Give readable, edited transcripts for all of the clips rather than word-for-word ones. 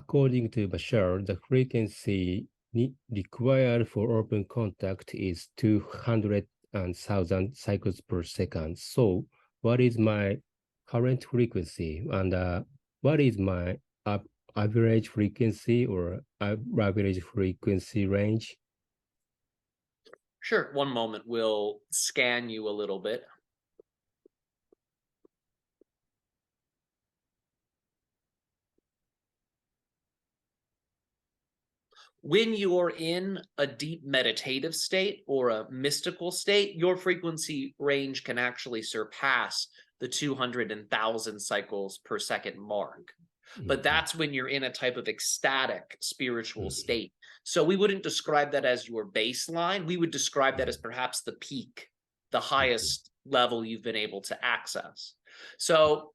According to Bashar, the frequency required for open contact is 200,000 cycles per second. So, what is my current frequency, and what is my average frequency or average frequency range? Sure. One moment, we'll scan you a little bit. When you're in a deep meditative state or a mystical state, your frequency range can actually surpass the 200,000 cycles per second mark. But that's when you're in a type of ecstatic spiritual state. So we wouldn't describe that as your baseline. We would describe that as perhaps the peak, the highest level you've been able to access. So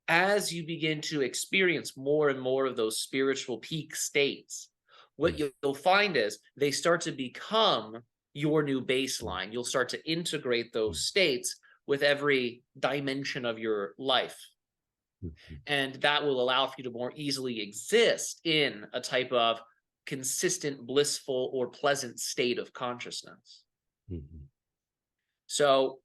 as you begin to experience more and more of those spiritual peak states, what you'll find is they start to become your new baseline. You'll start to integrate those states with every dimension of your life. And that will allow for you to more easily exist in a type of consistent, blissful, or pleasant state of consciousness. So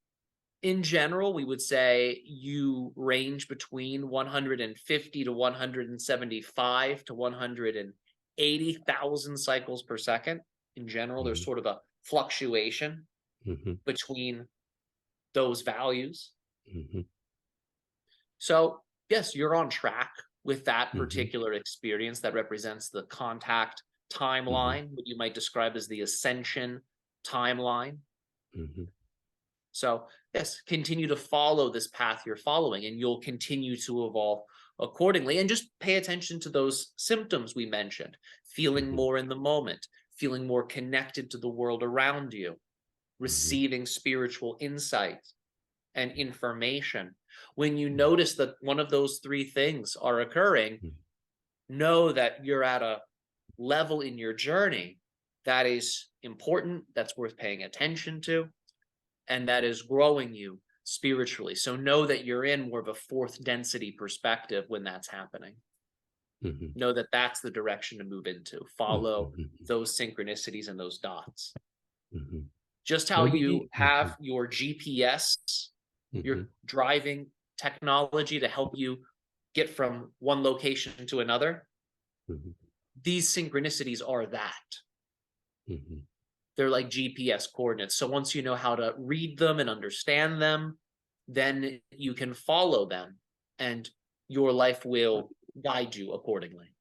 in general, we would say you range between 150 to 175 to 180,000 cycles per second. In general, there's sort of a fluctuation between those values. So yes, you're on track with that particular experience that represents the contact timeline, what you might describe as the ascension timeline. So yes, continue to follow this path you're following, and you'll continue to evolve accordingly. And just pay attention to those symptoms we mentioned: feeling more in the moment, feeling more connected to the world around you, receiving spiritual insight and information. When you notice that one of those three things are occurring, know that you're at a level in your journey that is important, that's worth paying attention to, and that is growing you spiritually. So know that you're in more of a fourth density perspective when that's happening. Know that that's the direction to move into. Follow those synchronicities and those dots. Just how you have your GPS, your driving technology to help you get from one location to another, these synchronicities are that. They're like GPS coordinates. So once you know how to read them and understand them, then you can follow them, and your life will guide you accordingly.